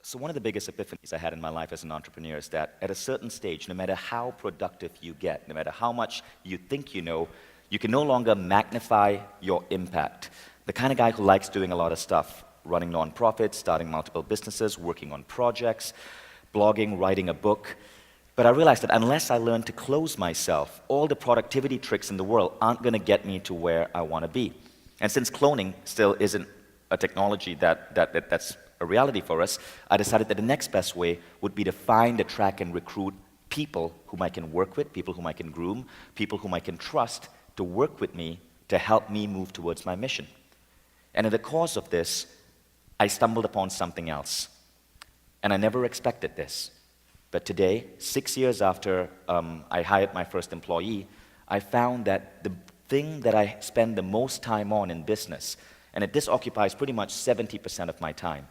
So one of the biggest epiphanies I had in my life as an entrepreneur is that at a certain stage, no matter how productive you get, no matter how much you think you know, you can no longer magnify your impact. The kind of guy who likes doing a lot of stuff, running nonprofits, starting multiple businesses, working on projects, blogging, writing a book. But I realized that unless I learn to close myself, all the productivity tricks in the world aren't going to get me to where I want to be. And since cloning still isn't a technology that's a reality for us, I decided that the next best way would be to find, attract, and recruit people whom I can work with, people whom I can groom, people whom I can trust to work with me to help me move towards my mission. And in the course of this, I stumbled upon something else. And I never expected this. But today, 6 years after I hired my first employee, I found that the thing that I spend the most time on in business, and this occupies pretty much 70% of my time.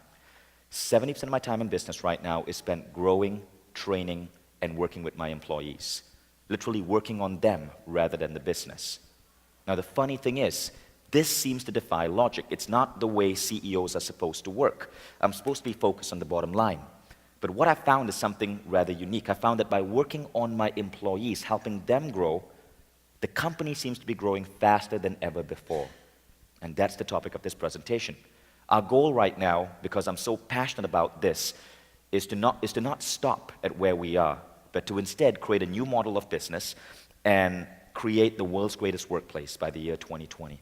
70% of my time in business right now is spent growing, training, and working with my employees. Literally working on them rather than the business. Now the funny thing is, this seems to defy logic. It's not the way CEOs are supposed to work. I'm supposed to be focused on the bottom line. But what I found is something rather unique. I found that by working on my employees, helping them grow, the company seems to be growing faster than ever before. And that's the topic of this presentation. Our goal right now, because I'm so passionate about this, is to not stop at where we are, but to instead create a new model of business and create the world's greatest workplace by the year 2020.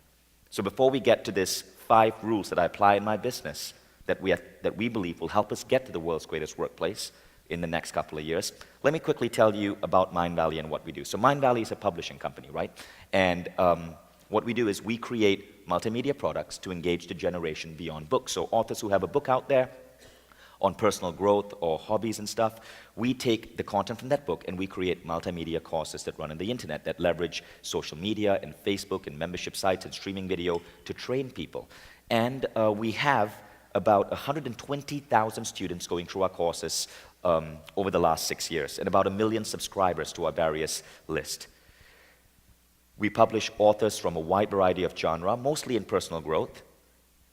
So before we get to this 5 rules that I apply in my business that we believe will help us get to the world's greatest workplace in the next couple of years, let me quickly tell you about Mindvalley and what we do. So Mindvalley is a publishing company, right? And what we do is we create multimedia products to engage the generation beyond books. So authors who have a book out there on personal growth or hobbies and stuff, we take the content from that book and we create multimedia courses that run on the internet that leverage social media and Facebook and membership sites and streaming video to train people. And we have about 120,000 students going through our courses over the last 6 years and about 1 million subscribers to our various lists. We publish authors from a wide variety of genre, mostly in personal growth.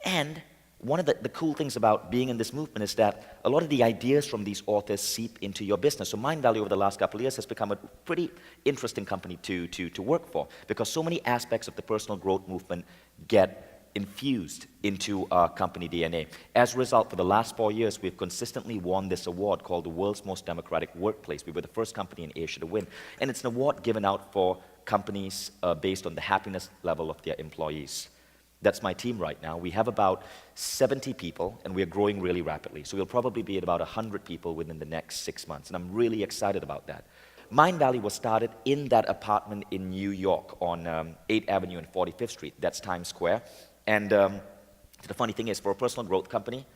And one of the cool things about being in this movement is that a lot of the ideas from these authors seep into your business. So Mindvalley over the last couple of years has become a pretty interesting company to work for because so many aspects of the personal growth movement get infused into our company DNA. As a result, for the last 4 years, we've consistently won this award called the World's Most Democratic Workplace. We were the first company in Asia to win. And it's an award given out for companies based on the happiness level of their employees. That's my team right now. We have about 70 people, and we're growing really rapidly. So we'll probably be at about 100 people within the next 6 months, and I'm really excited about that. Mindvalley was started in that apartment in New York on 8th Avenue and 45th Street. That's Times Square. And the funny thing is, for a personal growth company,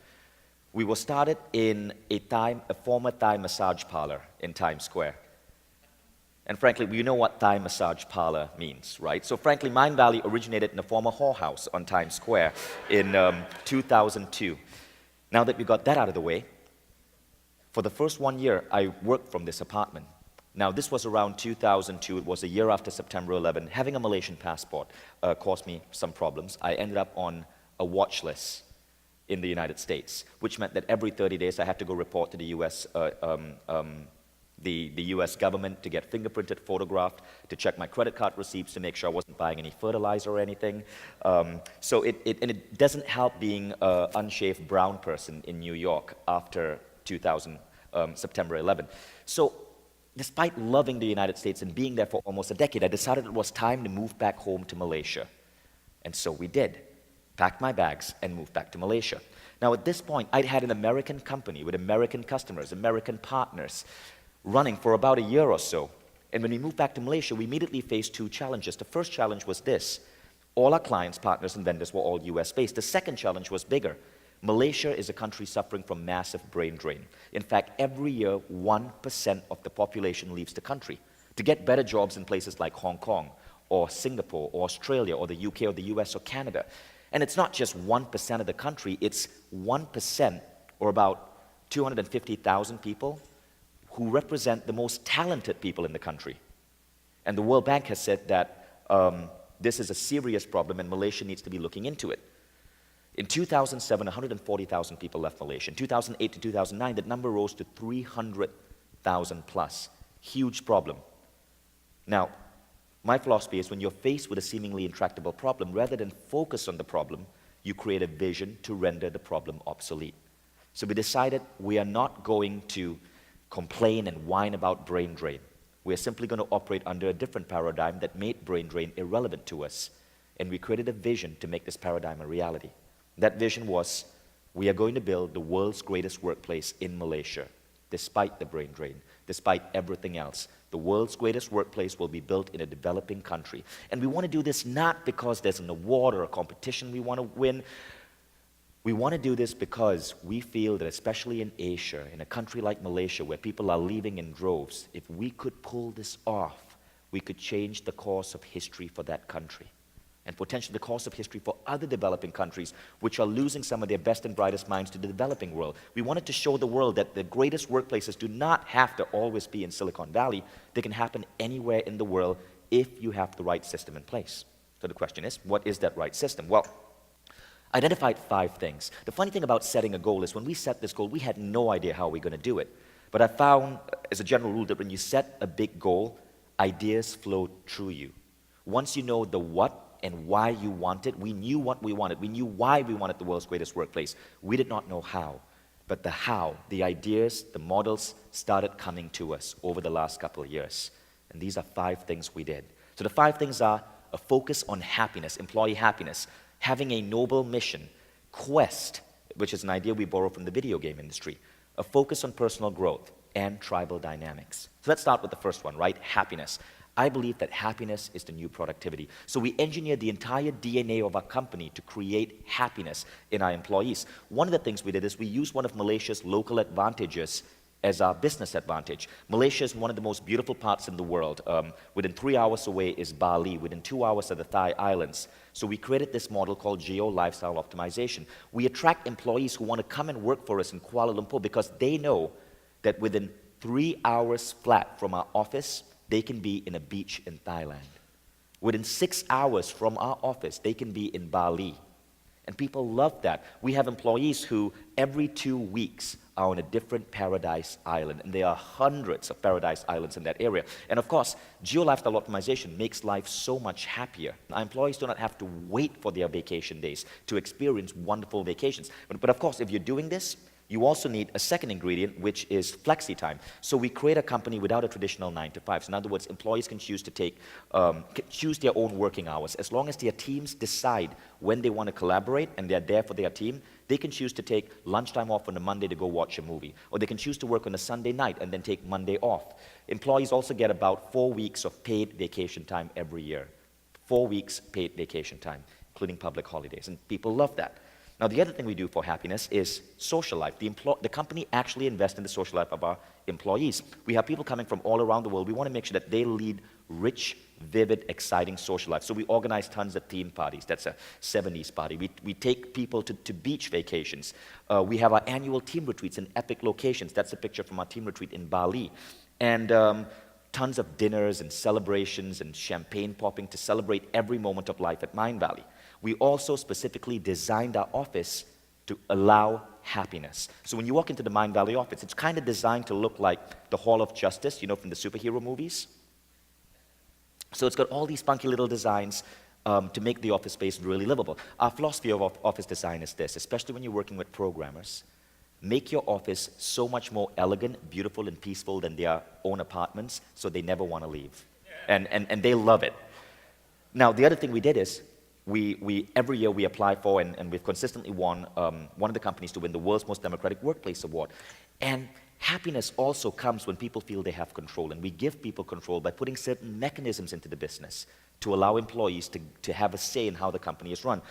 we were started in a former Thai massage parlor in Times Square. And frankly, you know what Thai massage parlor means, right? So frankly, Mindvalley originated in a former whorehouse on Times Square in 2002. Now that we got that out of the way, for the first 1 year, I worked from this apartment. Now, this was around 2002. It was a year after September 11. Having a Malaysian passport caused me some problems. I ended up on a watch list in the United States, which meant that every 30 days I had to go report to the US the US government to get fingerprinted, photographed, to check my credit card receipts to make sure I wasn't buying any fertilizer or anything. So it doesn't help being an unshaved brown person in New York after September 11. So despite loving the United States and being there for almost a decade, I decided it was time to move back home to Malaysia. And so we did. Packed my bags and moved back to Malaysia. Now at this point, I'd had an American company with American customers, American partners, running for about a year or so. And when we moved back to Malaysia, we immediately faced 2 challenges. The first challenge was this. All our clients, partners, and vendors were all US-based. The second challenge was bigger. Malaysia is a country suffering from massive brain drain. In fact, every year, 1% of the population leaves the country to get better jobs in places like Hong Kong, or Singapore, or Australia, or the UK, or the US, or Canada. And it's not just 1% of the country, it's 1%, or about 250,000 people, who represent the most talented people in the country. And the World Bank has said that this is a serious problem and Malaysia needs to be looking into it. In 2007, 140,000 people left Malaysia. In 2008 to 2009, that number rose to 300,000 plus. Huge problem. Now, my philosophy is when you're faced with a seemingly intractable problem, rather than focus on the problem, you create a vision to render the problem obsolete. So we decided we are not going to complain and whine about brain drain. We are simply going to operate under a different paradigm that made brain drain irrelevant to us. And we created a vision to make this paradigm a reality. That vision was, we are going to build the world's greatest workplace in Malaysia, despite the brain drain, despite everything else. The world's greatest workplace will be built in a developing country. And we want to do this not because there's an award or a competition we want to win. We want to do this because we feel that especially in Asia, in a country like Malaysia where people are leaving in droves, if we could pull this off, we could change the course of history for that country. And potentially the course of history for other developing countries which are losing some of their best and brightest minds to the developing world. We wanted to show the world that the greatest workplaces do not have to always be in Silicon Valley. They can happen anywhere in the world if you have the right system in place. So the question is, what is that right system? Well, I identified 5 things. The funny thing about setting a goal is when we set this goal, we had no idea how we were going to do it. But I found, as a general rule, that when you set a big goal, ideas flow through you. Once you know the what and why you want it, we knew what we wanted. We knew why we wanted the world's greatest workplace. We did not know how. But the how, the ideas, the models started coming to us over the last couple of years. And these are 5 things we did. So the 5 things are a focus on happiness, employee happiness, having a noble mission, quest, which is an idea we borrow from the video game industry, a focus on personal growth, and tribal dynamics. So let's start with the first one, right? Happiness. I believe that happiness is the new productivity. So we engineered the entire DNA of our company to create happiness in our employees. One of the things we did is we used one of Malaysia's local advantages as our business advantage. Malaysia is one of the most beautiful parts in the world. Within 3 hours away is Bali. Within 2 hours are the Thai Islands. So we created this model called Geo Lifestyle Optimization. We attract employees who want to come and work for us in Kuala Lumpur because they know that within 3 hours flat from our office, they can be in a beach in Thailand. Within 6 hours from our office, they can be in Bali. And people love that. We have employees who every 2 weeks are on a different paradise island. And there are hundreds of paradise islands in that area. And of course, geo-lifestyle optimization makes life so much happier. Our employees do not have to wait for their vacation days to experience wonderful vacations. But of course, if you're doing this, you also need a second ingredient, which is flexi time. So we create a company without a traditional 9 to 5. So in other words, employees can choose to choose their own working hours. As long as their teams decide when they want to collaborate and they're there for their team, they can choose to take lunchtime off on a Monday to go watch a movie. Or they can choose to work on a Sunday night and then take Monday off. Employees also get about 4 weeks of paid vacation time every year. 4 weeks paid vacation time, including public holidays. And people love that. Now, the other thing we do for happiness is social life. The company actually invests in the social life of our employees. We have people coming from all around the world. We want to make sure that they lead rich, vivid, exciting social life. So we organize tons of theme parties. That's a 70s party. We take people to beach vacations. We have our annual team retreats in epic locations. That's a picture from our team retreat in Bali. And tons of dinners and celebrations and champagne popping to celebrate every moment of life at Mindvalley. We also specifically designed our office to allow happiness. So when you walk into the Mindvalley office, it's kind of designed to look like the Hall of Justice, you know, from the superhero movies. So it's got all these funky little designs to make the office space really livable. Our philosophy of office design is this, especially when you're working with programmers. Make your office so much more elegant, beautiful, and peaceful than their own apartments, so they never want to leave. And they love it. Now, the other thing we did is, every year we apply for, and we've consistently won one of the companies to win the World's Most Democratic Workplace Award. And happiness also comes when people feel they have control, and we give people control by putting certain mechanisms into the business to allow employees to have a say in how the company is run.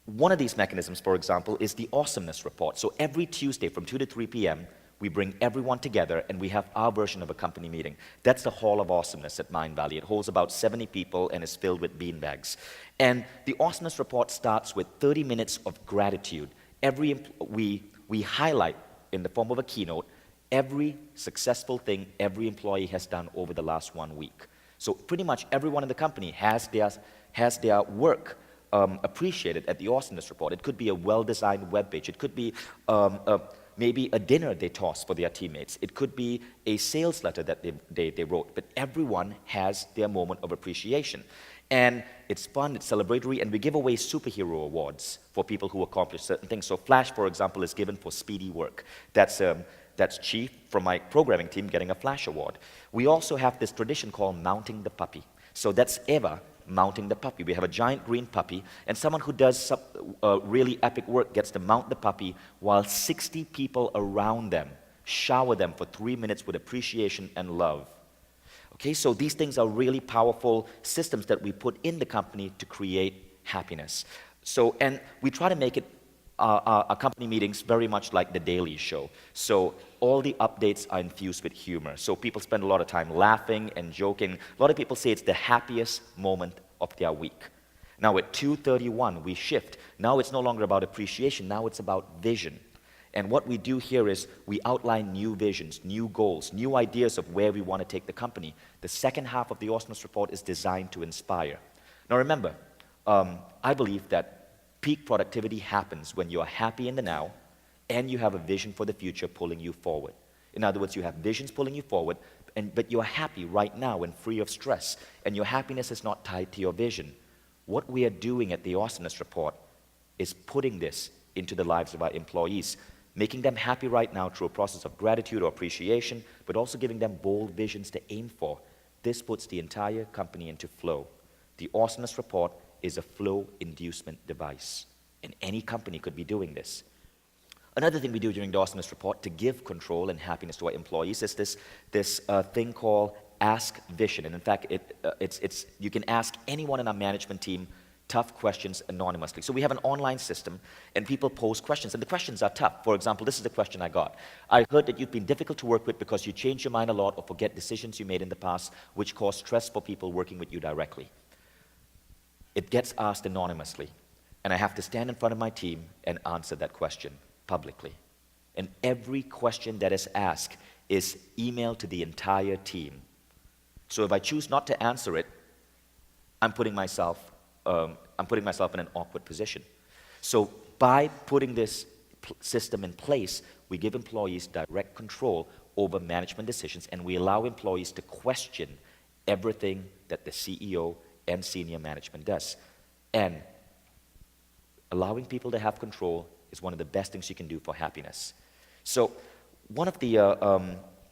One of these mechanisms, for example, is the Awesomeness Report. So every Tuesday from 2 to 3 p.m., we bring everyone together and we have our version of a company meeting. That's the Hall of Awesomeness at Mindvalley. It holds about 70 people and is filled with beanbags. And the Awesomeness Report starts with 30 minutes of gratitude. We highlight, in the form of a keynote, every successful thing every employee has done over the last 1 week. So pretty much everyone in the company has their work appreciated at the Awesomeness Report. It could be a well-designed web page. It could be maybe a dinner they toss for their teammates. It could be a sales letter that they wrote. But everyone has their moment of appreciation. And it's fun, it's celebratory, and we give away superhero awards for people who accomplish certain things. So Flash, for example, is given for speedy work. That's Chief from my programming team getting a Flash award. We also have this tradition called mounting the puppy. So that's Eva mounting the puppy. We have a giant green puppy, and someone who does some really epic work gets to mount the puppy while 60 people around them shower them for 3 minutes with appreciation and love. Okay, so these things are really powerful systems that we put in the company to create happiness. So, and we try to make it our company meetings very much like the Daily Show. So all the updates are infused with humor. So people spend a lot of time laughing and joking. A lot of people say it's the happiest moment of their week. Now at 2:31, we shift. Now it's no longer about appreciation. Now it's about vision. And what we do here is we outline new visions, new goals, new ideas of where we want to take the company. The second half of the Awesomeness Report is designed to inspire. Now remember, I believe that peak productivity happens when you're happy in the now and you have a vision for the future pulling you forward. In other words, you have visions pulling you forward, but you're happy right now and free of stress, and your happiness is not tied to your vision. What we are doing at the Awesomeness Report is putting this into the lives of our employees, making them happy right now through a process of gratitude or appreciation, but also giving them bold visions to aim for. This puts the entire company into flow. The Awesomeness Report is a flow inducement device, and any company could be doing this. Another thing we do during the Awesomeness Report to give control and happiness to our employees is this thing called Ask Vision. And in fact, you can ask anyone in our management team tough questions anonymously. So we have an online system, and people pose questions, and the questions are tough. For example, this is the question I got. I heard that you've been difficult to work with because you change your mind a lot or forget decisions you made in the past, which cause stress for people working with you directly. It gets asked anonymously, and I have to stand in front of my team and answer that question publicly. And every question that is asked is emailed to the entire team. So if I choose not to answer it, I'm putting myself in an awkward position. So by putting this system in place, we give employees direct control over management decisions, and we allow employees to question everything that the CEO and senior management does. And allowing people to have control is one of the best things you can do for happiness. So one of the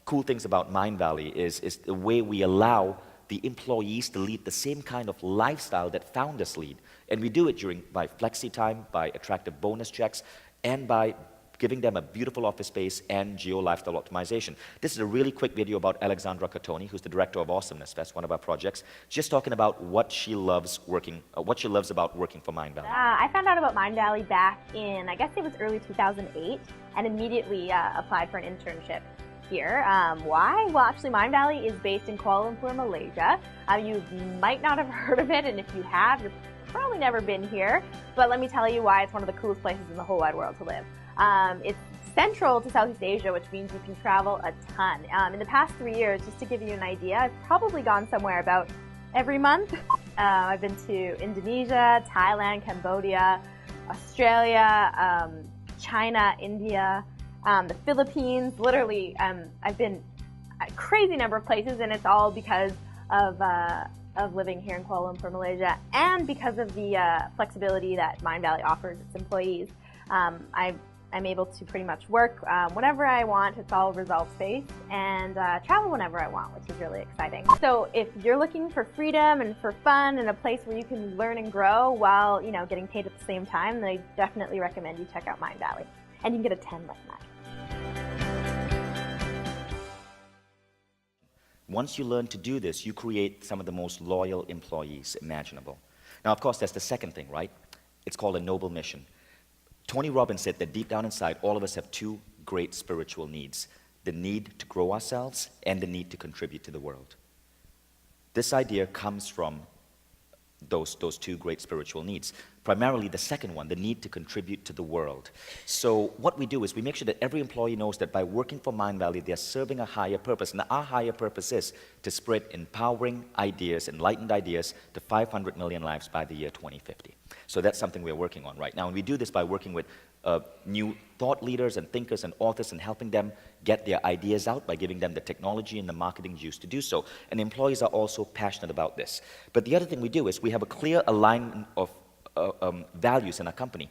cool things about Mindvalley is the way we allow the employees to lead the same kind of lifestyle that founders lead. And we do it by flexi time, by attractive bonus checks, and by giving them a beautiful office space and geo-lifestyle optimization. This is a really quick video about Alexandra Catoni, who's the director of Awesomeness Fest, one of our projects, just talking about what she loves about working for Mindvalley. I found out about Mindvalley back in, I guess it was early 2008, and immediately applied for an internship here. Why? Well, actually, Mindvalley is based in Kuala Lumpur, Malaysia. You might not have heard of it, and if you have, you've probably never been here. But let me tell you why it's one of the coolest places in the whole wide world to live. It's central to Southeast Asia, which means you can travel a ton. In the past 3 years, just to give you an idea, I've probably gone somewhere about every month. I've been to Indonesia, Thailand, Cambodia, Australia, China, India, the Philippines. Literally, I've been a crazy number of places, and it's all because of living here in Kuala Lumpur, Malaysia, and because of the flexibility that Mindvalley offers its employees. I'm able to pretty much work whenever I want. It's all results-based, and travel whenever I want, which is really exciting. So if you're looking for freedom and for fun and a place where you can learn and grow while, getting paid at the same time, then I definitely recommend you check out Mindvalley. And you can get a 10 like that. Once you learn to do this, you create some of the most loyal employees imaginable. Now, of course, that's the second thing, right? It's called a noble mission. Tony Robbins said that deep down inside, all of us have two great spiritual needs: the need to grow ourselves and the need to contribute to the world. This idea comes from those two great spiritual needs. Primarily the second one, the need to contribute to the world. So what we do is we make sure that every employee knows that by working for Mindvalley, they're serving a higher purpose. And our higher purpose is to spread empowering ideas, enlightened ideas, to 500 million lives by the year 2050. So that's something we're working on right now. And we do this by working with new thought leaders and thinkers and authors and helping them get their ideas out by giving them the technology and the marketing juice to do so. And employees are also passionate about this. But the other thing we do is we have a clear alignment of values in our company.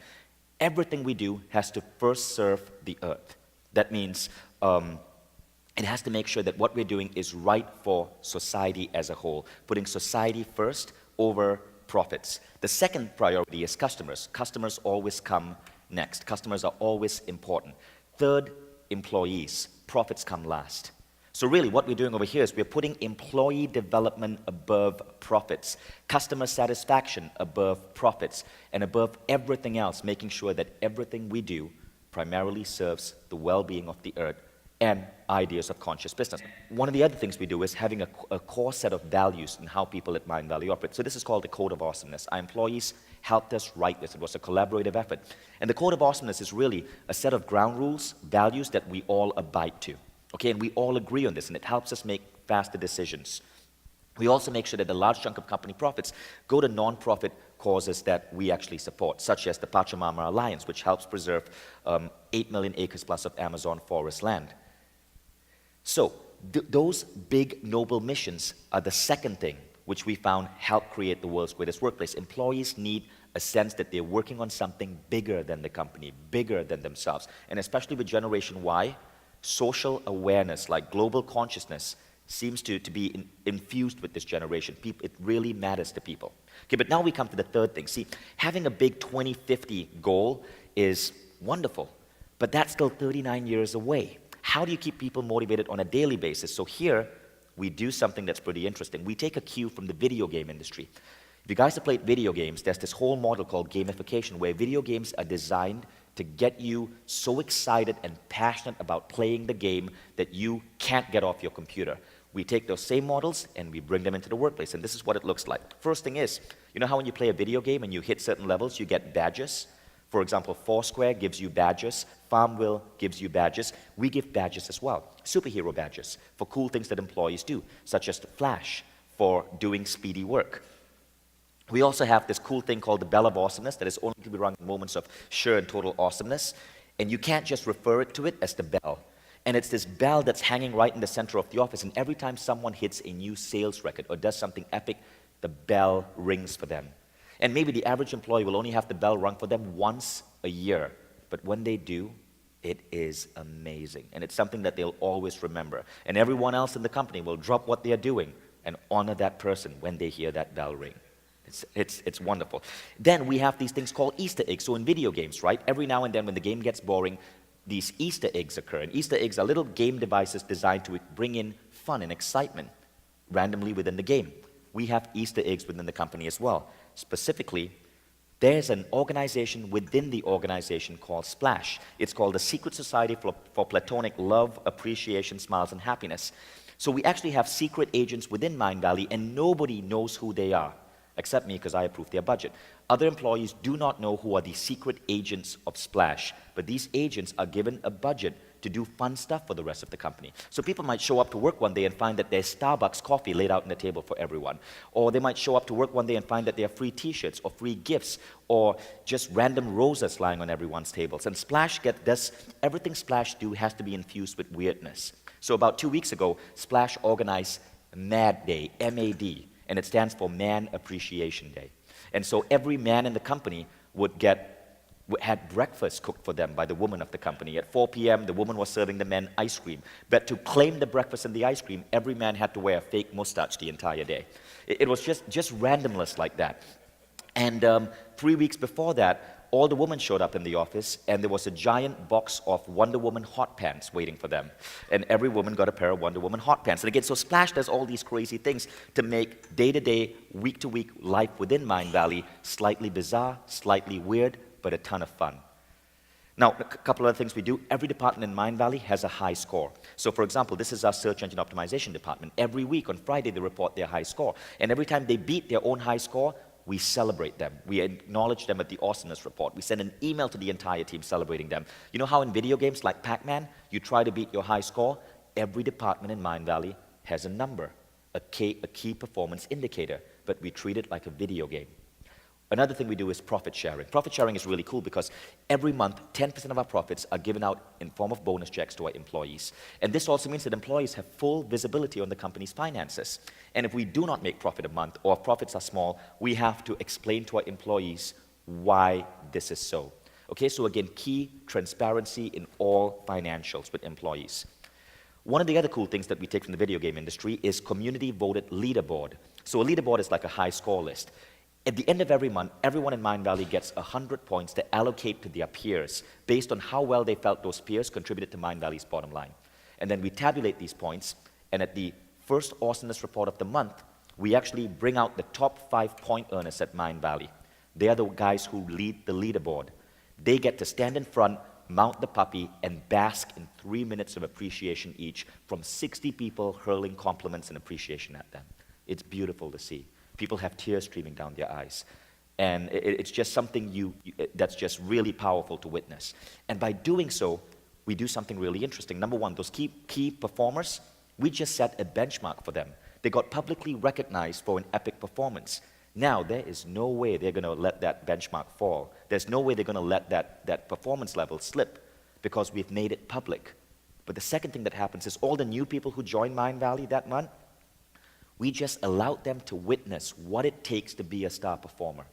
Everything we do has to first serve the earth. That means it has to make sure that what we're doing is right for society as a whole, putting society first over profits. The second priority is customers. Customers always come next. Customers are always important. Third, employees. Profits come last. So really what we're doing over here is we're putting employee development above profits, customer satisfaction above profits, and above everything else, making sure that everything we do primarily serves the well-being of the earth and ideas of conscious business. One of the other things we do is having a core set of values in how people at Mindvalley operate. So this is called the Code of Awesomeness. Our employees helped us write this. It was a collaborative effort. And the Code of Awesomeness is really a set of ground rules, values that we all abide to. Okay, and we all agree on this, and it helps us make faster decisions. We also make sure that a large chunk of company profits go to non-profit causes that we actually support, such as the Pachamama Alliance, which helps preserve 8 million acres plus of Amazon forest land. So those big, noble missions are the second thing which we found help create the world's greatest workplace. Employees need a sense that they're working on something bigger than the company, bigger than themselves. And especially with Generation Y, social awareness, like global consciousness, seems to be infused with this generation. It really matters to people. Okay, but now we come to the third thing. See, having a big 2050 goal is wonderful, but that's still 39 years away. How do you keep people motivated on a daily basis? So here, we do something that's pretty interesting. We take a cue from the video game industry. If you guys have played video games, there's this whole model called gamification, where video games are designed to get you so excited and passionate about playing the game that you can't get off your computer. We take those same models and we bring them into the workplace, and this is what it looks like. First thing is, you know how when you play a video game and you hit certain levels, you get badges? For example, Foursquare gives you badges, Farmville gives you badges. We give badges as well, superhero badges, for cool things that employees do, such as Flash for doing speedy work. We also have this cool thing called the Bell of Awesomeness that is only to be run in moments of sheer and total awesomeness. And you can't just refer to it as the bell. And it's this bell that's hanging right in the center of the office. And every time someone hits a new sales record or does something epic, the bell rings for them. And maybe the average employee will only have the bell rung for them once a year. But when they do, it is amazing. And it's something that they'll always remember. And everyone else in the company will drop what they're doing and honor that person when they hear that bell ring. It's wonderful. Then we have these things called Easter eggs. So in video games, right, every now and then when the game gets boring, these Easter eggs occur. And Easter eggs are little game devices designed to bring in fun and excitement randomly within the game. We have Easter eggs within the company as well. Specifically, there's an organization within the organization called Splash. It's called the Secret Society for Platonic Love, Appreciation, Smiles, and Happiness. So we actually have secret agents within Mindvalley, and nobody knows who they are, except me, because I approve their budget. Other employees do not know who are the secret agents of Splash, but these agents are given a budget to do fun stuff for the rest of the company. So people might show up to work one day and find that there's Starbucks coffee laid out on the table for everyone. Or they might show up to work one day and find that there are free t-shirts or free gifts or just random roses lying on everyone's tables. And Splash everything Splash do has to be infused with weirdness. So about 2 weeks ago, Splash organized MAD Day, M-A-D, and it stands for Man Appreciation Day. And so every man in the company had breakfast cooked for them by the woman of the company. At 4 p.m., the woman was serving the men ice cream. But to claim the breakfast and the ice cream, every man had to wear a fake mustache the entire day. It was just randomness like that. And 3 weeks before that, all the women showed up in the office, and there was a giant box of Wonder Woman hot pants waiting for them. And every woman got a pair of Wonder Woman hot pants. And again, so Splash does all these crazy things to make day-to-day, week-to-week life within Mindvalley slightly bizarre, slightly weird, but a ton of fun. Now, a couple of other things we do. Every department in Mindvalley has a high score. So, for example, this is our search engine optimization department. Every week on Friday, they report their high score. And every time they beat their own high score, we celebrate them. We acknowledge them at the awesomeness report. We send an email to the entire team celebrating them. You know how in video games like Pac-Man, you try to beat your high score? Every department in Mindvalley has a number, a key performance indicator, but we treat it like a video game. Another thing we do is profit sharing. Profit sharing is really cool because every month, 10% of our profits are given out in form of bonus checks to our employees. And this also means that employees have full visibility on the company's finances. And if we do not make profit a month, or if profits are small, we have to explain to our employees why this is so. Okay, so again, key transparency in all financials with employees. One of the other cool things that we take from the video game industry is community-voted leaderboard. So a leaderboard is like a high score list. At the end of every month, everyone in Mindvalley gets 100 points to allocate to their peers based on how well they felt those peers contributed to Mindvalley's bottom line. And then we tabulate these points, and at the first awesomeness report of the month, we actually bring out the top 5 point earners at Mindvalley. They are the guys who lead the leaderboard. They get to stand in front, mount the puppy, and bask in 3 minutes of appreciation each from 60 people hurling compliments and appreciation at them. It's beautiful to see. People have tears streaming down their eyes. And it's just something that's just really powerful to witness. And by doing so, we do something really interesting. Number one, those key performers, we just set a benchmark for them. They got publicly recognized for an epic performance. Now, there is no way they're going to let that benchmark fall. There's no way they're going to let that performance level slip because we've made it public. But the second thing that happens is all the new people who join Mindvalley that month, we just allowed them to witness what it takes to be a star performer.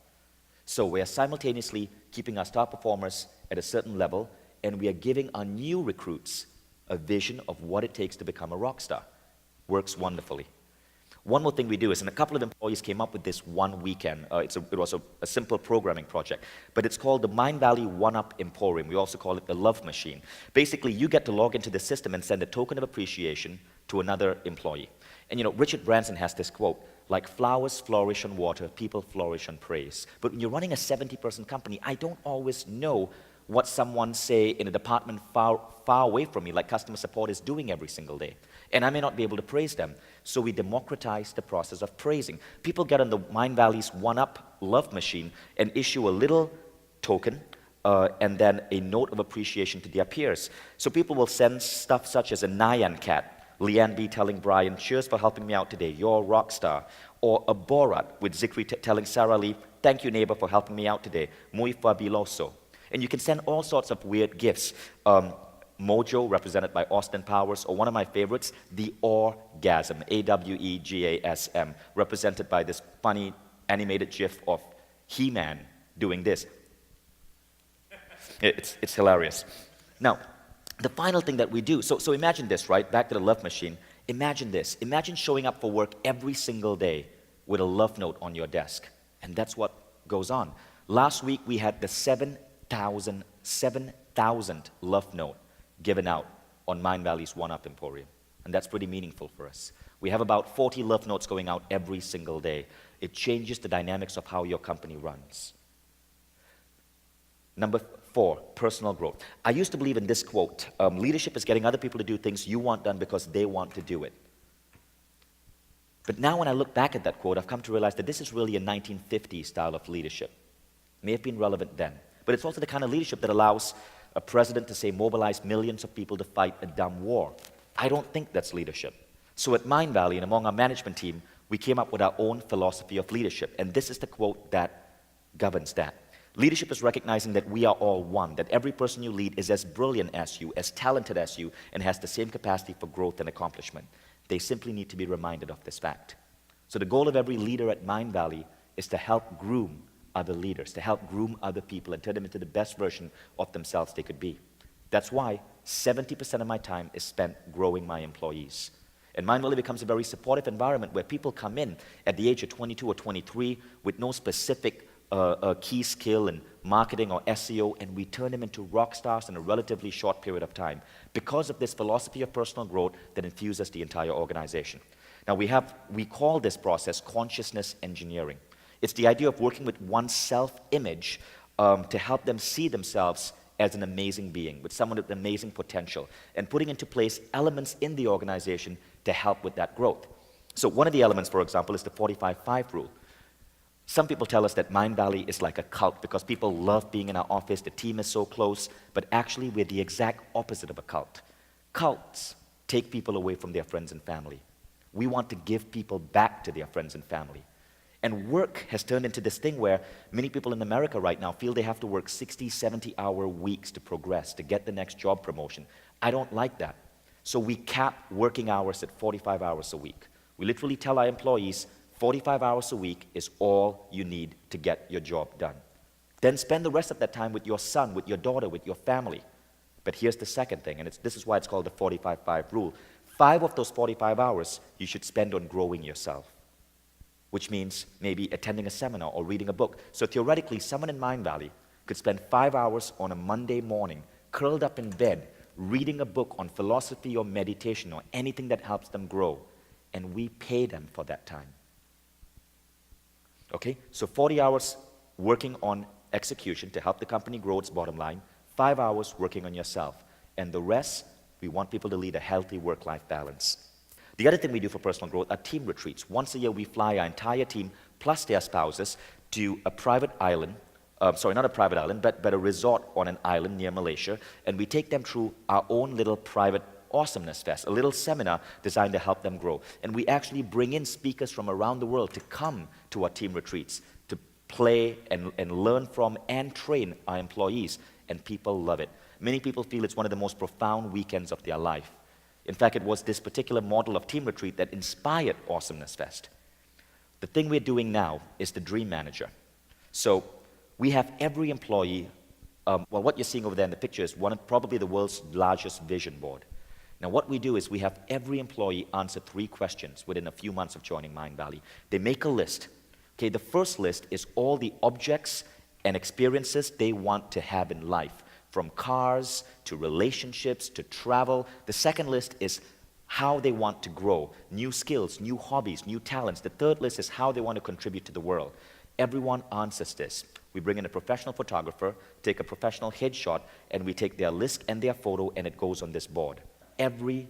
So we are simultaneously keeping our star performers at a certain level, and we are giving our new recruits a vision of what it takes to become a rock star. Works wonderfully. One more thing we do is, and a couple of employees came up with this one weekend. It was a simple programming project, but it's called the Mindvalley One-Up Emporium. We also call it the Love Machine. Basically, you get to log into the system and send a token of appreciation to another employee. And you know, Richard Branson has this quote, like flowers flourish on water, people flourish on praise. But when you're running a 70-person company, I don't always know what someone, say, in a department far away from me, like customer support, is doing every single day. And I may not be able to praise them. So we democratize the process of praising. People get on the Mindvalley's One-Up Love Machine and issue a little token and then a note of appreciation to their peers. So people will send stuff such as a Nyan cat, Leanne B. telling Brian, cheers for helping me out today, you're a rock star. Or a Borat with Zikri telling Sarah Lee, thank you neighbor for helping me out today, muy fabuloso. And you can send all sorts of weird gifts. Mojo, represented by Austin Powers, or one of my favorites, the Orgasm, A-W-E-G-A-S-M, represented by this funny animated gif of He-Man doing this. It's hilarious. Now, the final thing that we do, so imagine this, right? Back to the love machine. Imagine this. Imagine showing up for work every single day with a love note on your desk. And that's what goes on. Last week, we had the 7,000th love note given out on Mindvalley's One-Up Emporium. And that's pretty meaningful for us. We have about 40 love notes going out every single day. It changes the dynamics of how your company runs. Number 4, personal growth. I used to believe in this quote, leadership is getting other people to do things you want done because they want to do it. But now when I look back at that quote, I've come to realize that this is really a 1950s style of leadership. It may have been relevant then, but it's also the kind of leadership that allows a president to say mobilize millions of people to fight a dumb war. I don't think that's leadership. So at Mindvalley and among our management team, we came up with our own philosophy of leadership, and this is the quote that governs that. Leadership is recognizing that we are all one, that every person you lead is as brilliant as you, as talented as you, and has the same capacity for growth and accomplishment. They simply need to be reminded of this fact. So the goal of every leader at Mindvalley is to help groom other leaders, to help groom other people and turn them into the best version of themselves they could be. That's why 70% of my time is spent growing my employees. And Mindvalley becomes a very supportive environment where people come in at the age of 22 or 23 with no specific key skill in marketing or SEO, and we turn them into rock stars in a relatively short period of time because of this philosophy of personal growth that infuses the entire organization. Now we call this process consciousness engineering. It's the idea of working with one's self-image to help them see themselves as an amazing being, with someone with amazing potential, and putting into place elements in the organization to help with that growth. So one of the elements, for example, is the 45-5 rule. Some people tell us that Mindvalley is like a cult because people love being in our office, the team is so close, but actually we're the exact opposite of a cult. Cults take people away from their friends and family. We want to give people back to their friends and family. And work has turned into this thing where many people in America right now feel they have to work 60, 70-hour weeks to progress, to get the next job promotion. I don't like that. So we cap working hours at 45 hours a week. We literally tell our employees 45 hours a week is all you need to get your job done. Then spend the rest of that time with your son, with your daughter, with your family. But here's the second thing, and this is why it's called the 45-5 rule. 5 of those 45 hours you should spend on growing yourself, which means maybe attending a seminar or reading a book. So theoretically, someone in Mindvalley could spend 5 hours on a Monday morning, curled up in bed, reading a book on philosophy or meditation or anything that helps them grow, and we pay them for that time. Okay, so 40 hours working on execution to help the company grow its bottom line, 5 hours working on yourself, and the rest, we want people to lead a healthy work-life balance. The other thing we do for personal growth are team retreats. Once a year, we fly our entire team, plus their spouses, to a private island, sorry, not a private island, but a resort on an island near Malaysia, and we take them through our own little private Awesomeness Fest, a little seminar designed to help them grow. And we actually bring in speakers from around the world to come to our team retreats, to play and learn from and train our employees, and people love it. Many people feel it's one of the most profound weekends of their life. In fact, it was this particular model of team retreat that inspired Awesomeness Fest. The thing we're doing now is the Dream Manager. So we have every employee, well, what you're seeing over there in the picture is probably the world's largest vision board. Now, what we do is we have every employee answer 3 questions within a few months of joining Mindvalley. They make a list. Okay, the first list is all the objects and experiences they want to have in life, from cars to relationships to travel. The second list is how they want to grow, new skills, new hobbies, new talents. The third list is how they want to contribute to the world. Everyone answers this. We bring in a professional photographer, take a professional headshot, and we take their list and their photo, and it goes on this board. Every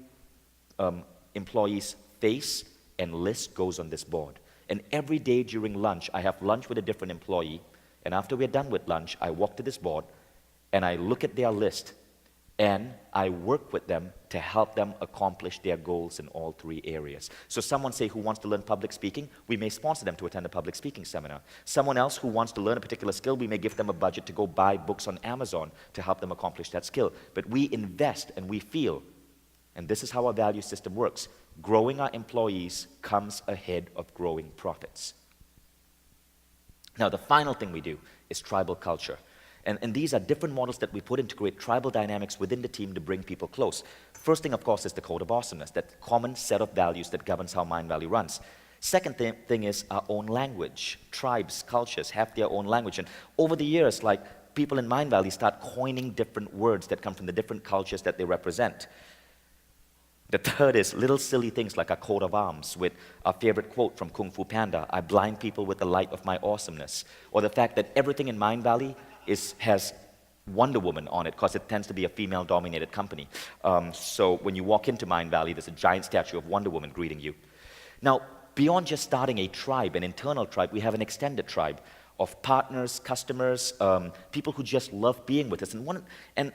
employee's face and list goes on this board. And every day during lunch, I have lunch with a different employee, and after we're done with lunch, I walk to this board, and I look at their list, and I work with them to help them accomplish their goals in all 3 areas. So someone, say, who wants to learn public speaking, we may sponsor them to attend a public speaking seminar. Someone else who wants to learn a particular skill, we may give them a budget to go buy books on Amazon to help them accomplish that skill. But we invest, and we feel, and this is how our value system works, growing our employees comes ahead of growing profits. Now, the final thing we do is tribal culture. And these are different models that we put in to create tribal dynamics within the team to bring people close. First thing, of course, is the code of awesomeness, that common set of values that governs how Mindvalley runs. Second thing is our own language. Tribes, cultures have their own language. And over the years, like, people in Mindvalley start coining different words that come from the different cultures that they represent. The third is little silly things like our coat of arms with our favorite quote from Kung Fu Panda, I blind people with the light of my awesomeness. Or the fact that everything in Mindvalley has Wonder Woman on it, because it tends to be a female-dominated company. So when you walk into Mindvalley, there's a giant statue of Wonder Woman greeting you. Now, beyond just starting a tribe, an internal tribe, we have an extended tribe of partners, customers, people who just love being with us. And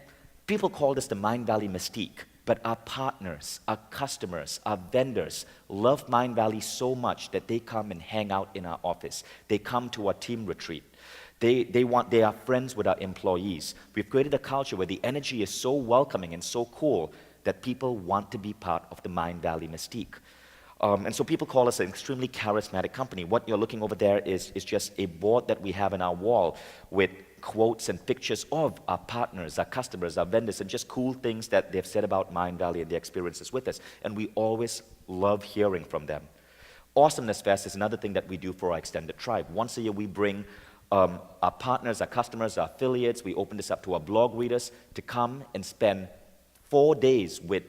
people call this the Mindvalley mystique. But our partners, our customers, our vendors love Mindvalley so much that they come and hang out in our office. They come to our team retreat. They are friends with our employees. We've created a culture where the energy is so welcoming and so cool that people want to be part of the Mindvalley mystique. And so people call us an extremely charismatic company. What you're looking over there is just a board that we have in our wall with quotes and pictures of our partners, our customers, our vendors, and just cool things that they've said about Mindvalley and their experiences with us. And we always love hearing from them. Awesomeness Fest is another thing that we do for our extended tribe. Once a year, we bring our partners, our customers, our affiliates, we open this up to our blog readers to come and spend 4 days with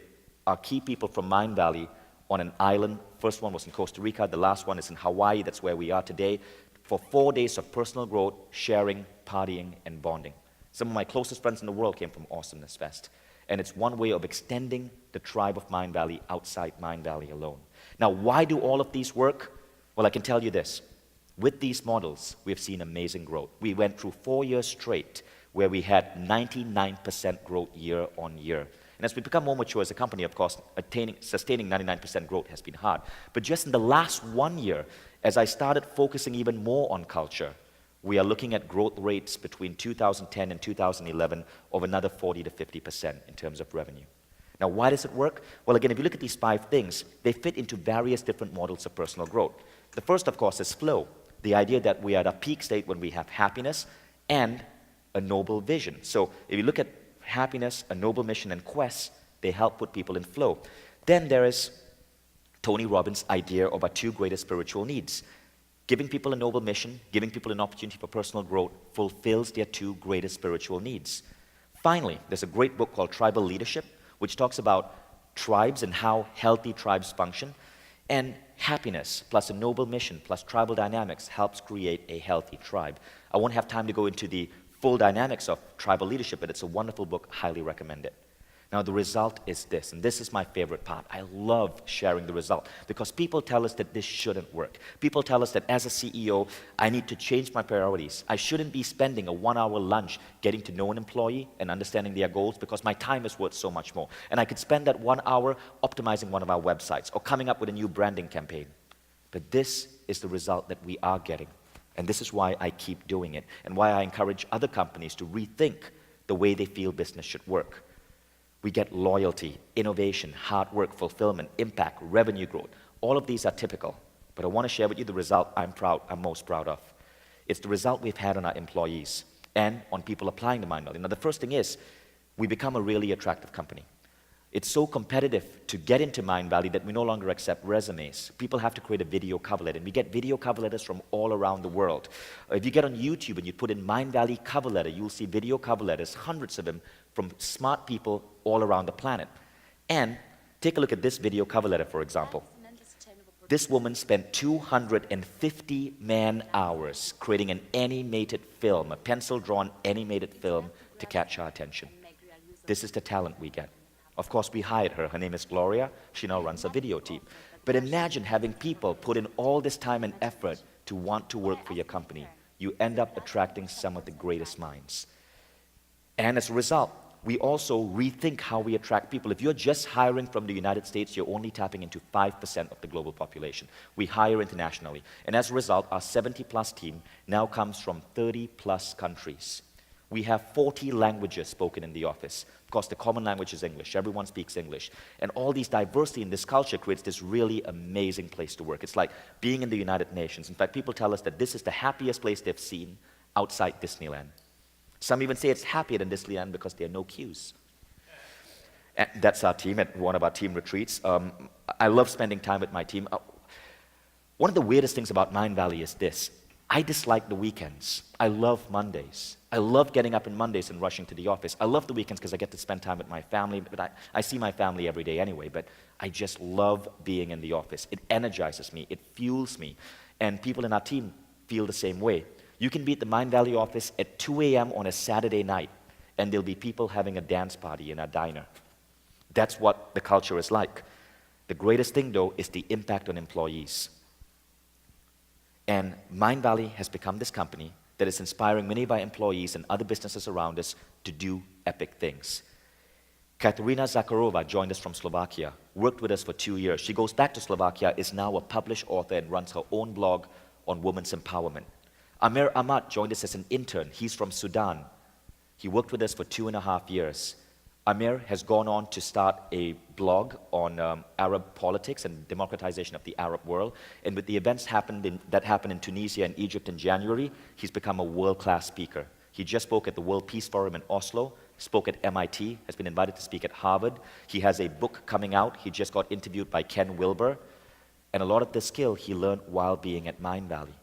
our key people from Mindvalley on an island. First one was in Costa Rica, the last one is in Hawaii, that's where we are today, for 4 days of personal growth, sharing, partying, and bonding. Some of my closest friends in the world came from Awesomeness Fest. And it's one way of extending the tribe of Mindvalley outside Mindvalley alone. Now, why do all of these work? Well, I can tell you this. With these models, we have seen amazing growth. We went through 4 years straight where we had 99% growth year on year. And as we become more mature as a company, of course, sustaining 99% growth has been hard. But just in the last 1 year, as I started focusing even more on culture, we are looking at growth rates between 2010 and 2011 of another 40 to 50% in terms of revenue. Now, why does it work? Well, again, if you look at these 5 things, they fit into various different models of personal growth. The first, of course, is flow, the idea that we are at a peak state when we have happiness and a noble vision. So if you look at happiness, a noble mission, and quest, they help put people in flow. Then there is Tony Robbins' idea of our 2 greatest spiritual needs. Giving people a noble mission, giving people an opportunity for personal growth fulfills their 2 greatest spiritual needs. Finally, there's a great book called Tribal Leadership, which talks about tribes and how healthy tribes function. And happiness plus a noble mission plus tribal dynamics helps create a healthy tribe. I won't have time to go into the full dynamics of tribal leadership, but it's a wonderful book, highly recommend it. Now the result is this, and this is my favorite part. I love sharing the result because people tell us that this shouldn't work. People tell us that as a CEO, I need to change my priorities. I shouldn't be spending a 1-hour lunch getting to know an employee and understanding their goals because my time is worth so much more. And I could spend that 1 hour optimizing one of our websites or coming up with a new branding campaign. But this is the result that we are getting. And this is why I keep doing it and why I encourage other companies to rethink the way they feel business should work. We get loyalty, innovation, hard work, fulfillment, impact, revenue growth. All of these are typical, but I want to share with you the result I'm most proud of. It's the result we've had on our employees and on people applying to Mindvalley. Now, the first thing is we become a really attractive company. It's so competitive to get into Mindvalley that we no longer accept resumes. People have to create a video cover letter, and we get video cover letters from all around the world. If you get on YouTube and you put in Mindvalley cover letter, you'll see video cover letters, hundreds of them, from smart people all around the planet. And take a look at this video cover letter, for example. This woman spent 250 man-hours creating an animated film, a pencil-drawn animated film to catch our attention. This is the talent we get. Of course, we hired her. Her name is Gloria. She now runs a video team. But imagine having people put in all this time and effort to want to work for your company. You end up attracting some of the greatest minds. And as a result, we also rethink how we attract people. If you're just hiring from the United States, you're only tapping into 5% of the global population. We hire internationally. And as a result, our 70-plus team now comes from 30-plus countries. We have 40 languages spoken in the office. Of course, the common language is English. Everyone speaks English. And all these diversity in this culture creates this really amazing place to work. It's like being in the United Nations. In fact, people tell us that this is the happiest place they've seen outside Disneyland. Some even say it's happier than Disneyland because there are no queues. And that's our team at one of our team retreats. I love spending time with my team. One of the weirdest things about Mindvalley is this. I dislike the weekends. I love Mondays. I love getting up on Mondays and rushing to the office. I love the weekends because I get to spend time with my family, but I see my family every day anyway, but I just love being in the office. It energizes me. It fuels me. And people in our team feel the same way. You can be at the Mindvalley office at 2 a.m. on a Saturday night, and there'll be people having a dance party in our diner. That's what the culture is like. The greatest thing, though, is the impact on employees. And Mindvalley has become this company that is inspiring many of our employees and other businesses around us to do epic things. Katerina Zakharova joined us from Slovakia, worked with us for 2 years. She goes back to Slovakia, is now a published author, and runs her own blog on women's empowerment. Amir Ahmad joined us as an intern. He's from Sudan. He worked with us for 2.5 years. Amir has gone on to start a blog on Arab politics and democratization of the Arab world. And with the events that happened in Tunisia and Egypt in January, he's become a world-class speaker. He just spoke at the World Peace Forum in Oslo, spoke at MIT, has been invited to speak at Harvard. He has a book coming out. He just got interviewed by Ken Wilber. And a lot of this skill he learned while being at Mindvalley.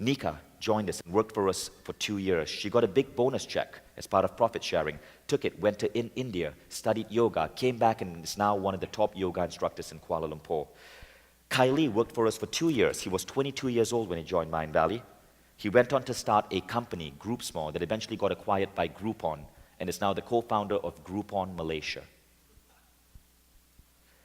Nika joined us and worked for us for 2 years. She got a big bonus check as part of profit sharing, took it, went to India, studied yoga, came back and is now one of the top yoga instructors in Kuala Lumpur. Kylie worked for us for 2 years. He was 22 years old when he joined Mindvalley. He went on to start a company, GroupSmall, that eventually got acquired by Groupon and is now the co-founder of Groupon Malaysia.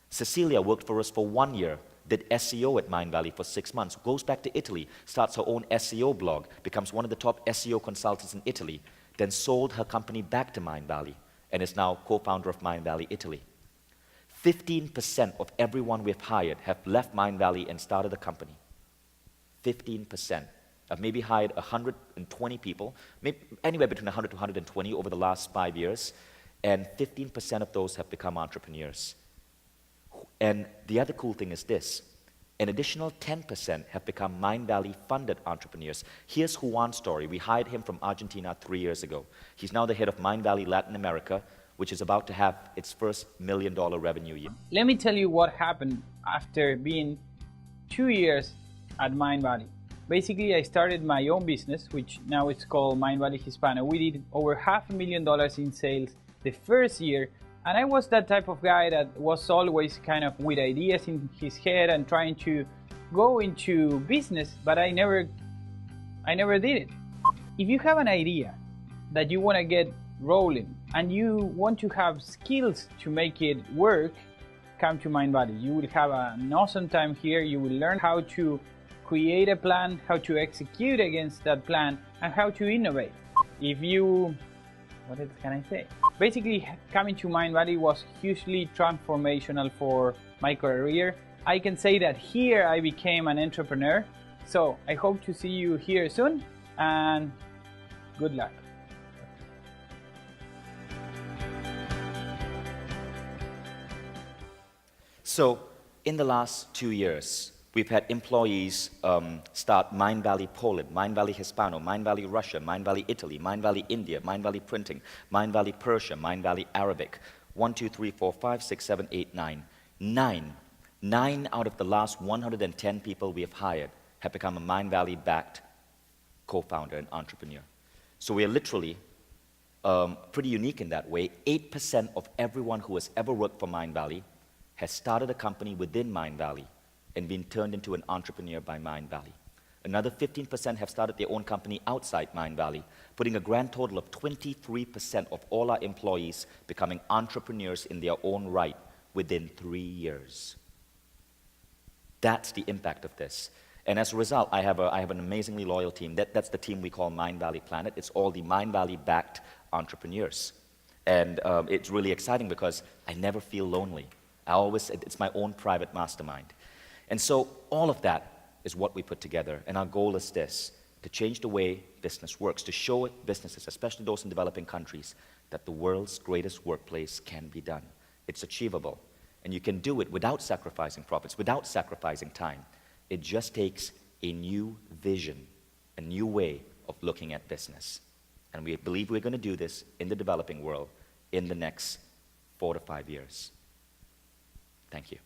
Cecilia worked for us for 1 year, did SEO at Mindvalley for 6 months, goes back to Italy, starts her own SEO blog, becomes one of the top SEO consultants in Italy, then sold her company back to Mindvalley and is now co-founder of Mindvalley Italy. 15% of everyone we've hired have left Mindvalley and started a company. 15%. I've maybe hired 120 people, maybe anywhere between 100 to 120 over the last 5 years, and 15% of those have become entrepreneurs. And the other cool thing is this. An additional 10% have become Mindvalley-funded entrepreneurs. Here's Juan's story. We hired him from Argentina 3 years ago. He's now the head of Mindvalley Latin America, which is about to have its first $1 million revenue year. Let me tell you what happened after being 2 years at Mindvalley. Basically, I started my own business, which now it's called Mindvalley Hispano. We did over $500,000 in sales the first year, and I was that type of guy that was always kind of with ideas in his head and trying to go into business, but I never did it. If you have an idea that you want to get rolling and you want to have skills to make it work, come to Mindvalley. You will have an awesome time here. You will learn how to create a plan, how to execute against that plan, and how to innovate. What else can I say? Basically, coming to Mindvalley was hugely transformational for my career. I can say that here I became an entrepreneur. So I hope to see you here soon, and good luck. So in the last 2 years, we've had employees start Mindvalley Poland, Mindvalley Hispano, Mindvalley Russia, Mindvalley Italy, Mindvalley India, Mindvalley Printing, Mindvalley Persia, Mindvalley Arabic. 1, 2, 3, 4, 5, 6, 7, 8, 9. Nine out of the last 110 people we have hired have become a Mindvalley-backed co-founder and entrepreneur. So we are literally pretty unique in that way. 8% of everyone who has ever worked for Mindvalley has started a company within Mindvalley and been turned into an entrepreneur by Mindvalley. Another 15% have started their own company outside Mindvalley, putting a grand total of 23% of all our employees becoming entrepreneurs in their own right within 3 years. That's the impact of this. And as a result, I have an amazingly loyal team. That's the team we call Mindvalley Planet. It's all the Mindvalley-backed entrepreneurs. And it's really exciting because I never feel lonely. It's my own private mastermind. And so all of that is what we put together. And our goal is this, to change the way business works, to show businesses, especially those in developing countries, that the world's greatest workplace can be done. It's achievable. And you can do it without sacrificing profits, without sacrificing time. It just takes a new vision, a new way of looking at business. And we believe we're going to do this in the developing world in the next 4 to 5 years. Thank you.